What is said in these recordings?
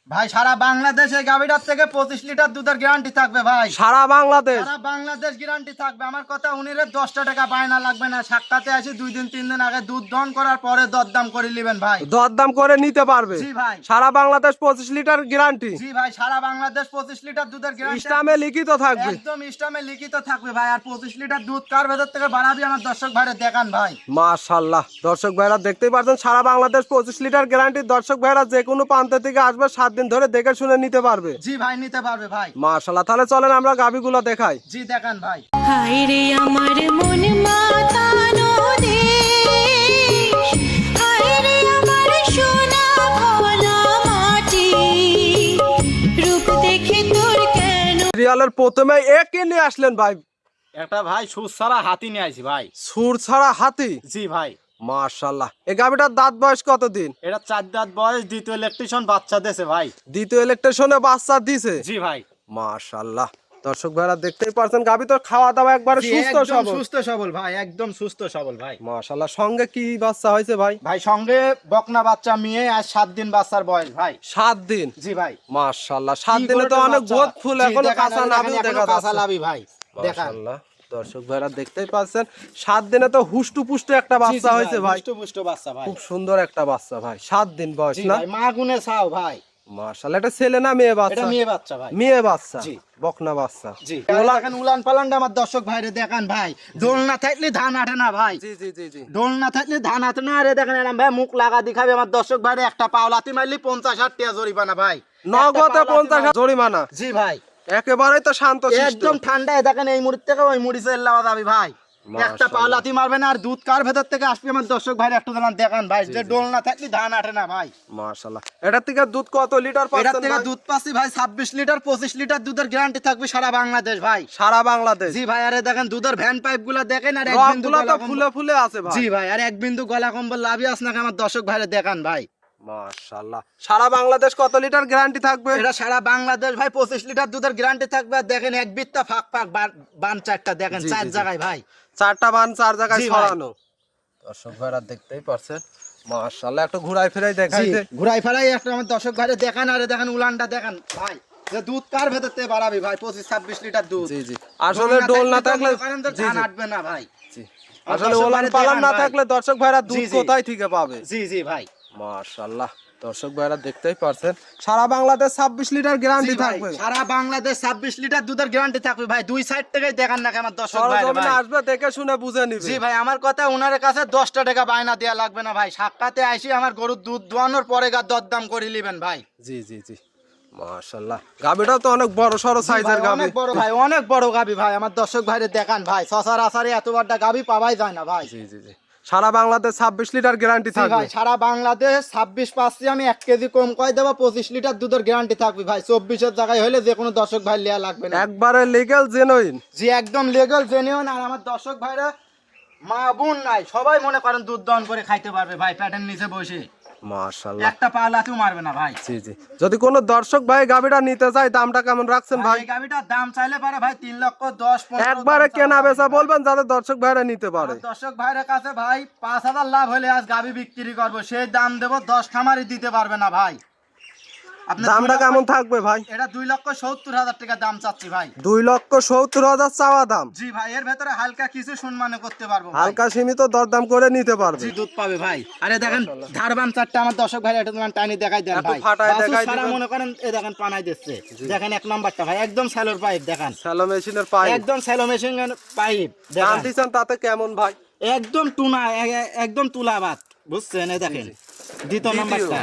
ভাই সারা বাংলাদেশে গাভীটার থেকে 25 লিটার দুধের গ্যারান্টি থাকবে ভাই। সারা বাংলাদেশ গ্যারান্টি থাকবে। আমার কথা উনিরে 10টা টাকা বায়না লাগবে না। সাক্ষাতে আসি 2 দিন 3 দিন আগে দুধ দহন করার পরে দরদাম করে নেবেন ভাই। দরদাম করে নিতে পারবে। জি ভাই। সারা বাংলাদেশ 25 লিটার গ্যারান্টি। জি ভাই সারা বাংলাদেশ 25 লিটার দুধের গ্যারান্টি। স্টামে লিখিত থাকবে। একদম স্টামে লিখিত থাকবে ভাই। আর 25 লিটার দুধ কার ভেতর থেকে বাড়াবি আমার দর্শক ভাইরে দেখান ভাই। মাশাআল্লাহ, দর্শক ভাইরা দেখতেই পাচ্ছেন সারা বাংলাদেশ 25 লিটার গ্যারান্টি। দর্শক ভাইরা যে কোনো প্রান্ত থেকে আসবে 7 দিন ধরে দেখে শুনে নিতে পারবে। জি ভাই নিতে পারবে ভাই। মাশাআল্লাহ, তাহলে চলেন আমরা গাভীগুলো দেখাই। জি দেখান ভাই। হায় রে আমার মন মাতানো দেশ, হায় রে আমার সোনা ভোলা মাটি, রূপ দেখে তোর কেন। রিয়ালের প্রথমে একে নিয়ে আসলেন ভাই। একটা ভাই সুর ছাড়া হাতি নিয়ে আইছি ভাই। সুর ছাড়া হাতি। জি ভাই। মাশাআল্লাহ, এই গাভীটার দাঁত বয়স কতদিন? এটা 4 দাঁত বয়স, দ্বিতীয় ইলেকট্রিশন বাচ্চা দেছে ভাই। দ্বিতীয় ইলেকট্রিশনে বাচ্চা দিছে। জি ভাই। মাশাআল্লাহ, দর্শক ভাইরা দেখতেই পাচ্ছেন গাভী তো খাওয়া দাওয়া একবারে সুস্থ সবল। সুস্থ সবল ভাই, একদম সুস্থ সবল ভাই। মাশাআল্লাহ, সঙ্গে কি বাচ্চা হয়েছে ভাই? ভাই সঙ্গে বকনা বাচ্চা মিয়ে আজ 7 দিন বাচ্চার বয়স ভাই। 7 দিন। জি ভাই। মাশাআল্লাহ, 7 দিনে তো অনেক গোদ ফুল, এখনো কাঁচা নাভি দেখা কাঁচা যাচ্ছে। নাভি ভাই। দেখান। মাশাআল্লাহ, দর্শক ভাইরা দেখতেই পাচ্ছেন 7 দিনে তো হুষ্টু পুষ্টু একটা বাচ্চা হয়েছে ভাই। পুষ্ট বাচ্চা ভাই। খুব সুন্দর একটা বাচ্চা ভাই, 7 দিন বয়স জি না? ভাই মা গুনে চাও ভাই। মাশাআল্লাহ, এটা ছেলে না মেয়ে এটা বাচ্চা? মেয়ে বাচ্চা ভাই। মেয়ে বাচ্চা। জি। বকনা বাচ্চা। জি। দেখেন উলান পালানটা আমার দর্শক ভাইরে দেখান ভাই। দোল না থাকলে ধান আটে না ভাই। জি জি জি জি। দোল না থাকলে ধান আটে না। আরে দেখেন এরকম ভাই মুখ লাগা দেখাবে আমার দর্শক ভাইরে। একটা পাওলাতি মারলি 50-60 টাকা জরিমানা ভাই। নগদে 50 জরিমানা। জি ভাই। একেবারেই তো শান্ত শিষ্ট। একদম ঠান্ডায় দেখেন এই মুড়ির থেকে ওই মুড়ি চেল্লাওয়া যাবে ভাই। একটা পাওলাতি মারবে না। আর দুধ কার ভেতর থেকে আসবে আমার দর্শক ভাইরে একটু জানান দেখান ভাই। যে ডোল না থাকলে ধান আটে না ভাই। মাশাআল্লাহ, এটা থেকে দুধ কত লিটার এটার পাচ্ছেন থেকে ভাই? দুধ পাচ্ছি ভাই 26 লিটার 25 লিটার দুধের গ্যারান্টি থাকবে সারা বাংলাদেশ ভাই। সারা বাংলাদেশ। জি ভাই। আরে দেখেন দুধের ভ্যান পাইপ গুলা দেখেন। আর এক বিন্দু রগগুলো তো গলা কম্বল- ফুলে ফুলে আছে ভাই। জি ভাই। আর এক বিন্দু গলা কম্বল লাভই আছে না আমার দর্শক ভাইরে দেখান ভাই। মাশাআল্লাহ, সারা বাংলাদেশ কত লিটার গ্যারান্টি থাকবে? এটা সারা বাংলাদেশ ভাই 25 লিটার দুধের গ্যারান্টি থাকবে। আর দেখেন এক বিত্তা ফাঁক ফাঁক বান চারটা দেখেন জি, 4 জি, জি। জায়গায় ভাই। 4টা বান 4 জায়গায় জি ভাই। ছড়ানো। দর্শক ভাইরা দেখতেই পাচ্ছেন। মাশাআল্লাহ, একটু ঘুরাই ফিরাই জি দেখাই দে। ঘুরাই ফেরাই একটা আমার দর্শক ভাইরে দেখান। আরে দেখেন উলানটা দেখেন ভাই। যে দুধ কার ভেতর থেকে বাড়াবি ভাই 25-26 লিটার দুধ। জি জি। আসলে ডোল না থাকলে জি ধান জি আটবে না ভাই। জি। আমার আসলে দর্শক ওলান ভাইরে পালান দেখান না ভাই। থাকলে দর্শক ভাইরা দুধ জি, জি। কোথায় থেকে পাবে? জি জি ভাই। মাশাআল্লাহ, দর্শক ভাইরা দেখতেই পাচ্ছেন সারা বাংলাদেশ 26 লিটার গ্যারান্টি জি ভাই, থাকবে। সারা বাংলাদেশ 26 লিটার দুধের গ্যারান্টি থাকবে ভাই। দুই সাইড থেকেই দেখান না আমার দর্শক ভাই। সরজমিনে আসবে, দেখে শুনে বুঝে নিবে। জি ভাই। আমার কথা ওনার কাছে 10টা টাকা বায়না দেয়া লাগবে না ভাই। সাক্ষাতে আইসি আমার গরুর দুধ দোয়ানোর পরে গা দরদাম করে নেবেন ভাই। জি জি জি। মাশাআল্লাহ, গাবিটাও তো অনেক বড় সরো সাইজের গাবি। অনেক বড় ভাই, অনেক বড় গাবি ভাই। আমার দর্শক ভাইরে দেখান ভাই। সসার আসারে এত বড়টা গাবি পাওয়াই যায় না ভাই। জি জি জি। সারা বাংলাদেশ 26 লিটার গ্যারান্টি জি থাকবে। ভাই। সারা বাংলাদেশ 26 পাচ্ছি আমি। 1 কেজি কম কয় দেবো। 25 লিটার দুধের গ্যারান্টি থাকবে ভাই। 24-এর জায়গায় হলে যে কোনো দর্শক ভাই লিয়া লাগবে না। একবারে লিগ্যাল জেনুইন। জি একদম লিগ্যাল জেনুইন। আর আমার দর্শক ভাইরা মা বোন নাই সবাই মনে করেন দুধ দহন করে খাইতে পারবে ভাই প্যাটের নিচে বসে। মাশাআল্লাহ। একটা পালাতেও মারবে না ভাই। জি জি। যদি কোনো দর্শক ভাই গাবিটা নিতে চায় দামটা কেমন রাখছেন ভাই? এই গাবিটার দাম চাইলে পারে ভাই 3,10,15,000 একবারে কেনা বেচা বলবেন যাতে দর্শক ভাইরা নিতে পারে। আমার দর্শক ভাইয়ের কাছে ভাই 5,000 লাভ হলে আজ গাবি বিক্রি করবো। সেই দাম দেবো 10 খামারই দিতে পারবে না ভাই। আপনার দামটা কেমন থাকবে ভাই? এটা 2,70,000 টাকা দাম চাচ্ছি ভাই। 2,70,000 চাওয়া দাম। জি ভাই। এর ভেতরে হালকা কিছু সম্মান করতে পারবো ভাই। হালকা সীমিত দরদাম করে নিতে পারবে। জি দুধ পাবে ভাই। আরে দেখেন ধারবান চারটা আমার দর্শক ভাই এটা তোমার টানি দেখাই দেন একটু ভাই। ফাটায় বাছুর দেখাই সারা দিবেন। মনে করেন এই দেখেন পানাই দিচ্ছে। দেখেন 1 নাম্বারটা ভাই একদম স্যালোর পাইপ দেখেন। স্যালো মেশিনের পাইপ। একদম স্যালো মেশিনের পাইপ দাম দেখেন। দিচ্ছেন তাতে কেমন ভাই? একদম টুনা একদম তুলাবাত বুঝছেন। এই দেখেন দ্বিতীয় নাম্বারটা।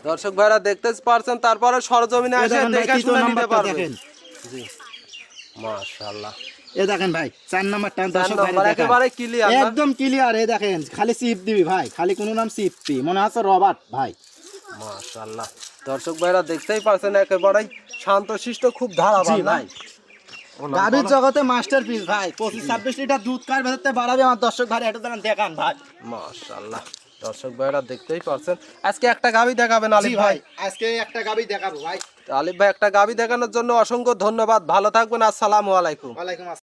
দর্শক ভাইরা দেখতে পারছেন। তারপরে সরজমিনে এই এসে দেখেন ভাই দেখে তৃতীয় শুনে নিতে নাম্বারটা পারবেন। দেখেন। জি। মাশাআল্লাহ। এই দেখেন ভাই 4 নাম্বারটা দর্শক ভাই নাম্বার দেখেন। একেবারে ক্লিয়ার না? একদম ক্লিয়ার। এই দেখেন খালি চিপ দিবি ভাই। খালি কোনো নাম চিপপি মনে হচ্ছে রবার্ট ভাই। মাশাআল্লাহ, দর্শক ভাইরা দেখতেই পারছেন একেবারে শান্তশিষ্ট, খুব ধারাবান জি ভাই। গাভীর জগতে মাস্টারপিস ভাই। 25-26 লিটার দুধ কার ভেতরতে বাড়াবে আমার দর্শক ভাই এটা দেখান ভাই। মাশাআল্লাহ, দর্শক ভাইরা দেখতেই পারছেন। আজকে একটা গাবি দেখাবেন জি আলিফ ভাই ভাই? আজকে একটা গাভী দেখাবো ভাই। আলিফ ভাই একটা গাবি দেখানোর জন্য অসংখ্য ধন্যবাদ। ভালো থাকবেন। আসসালামু আলাইকুম। ওয়ালাইকুম আসসালাম।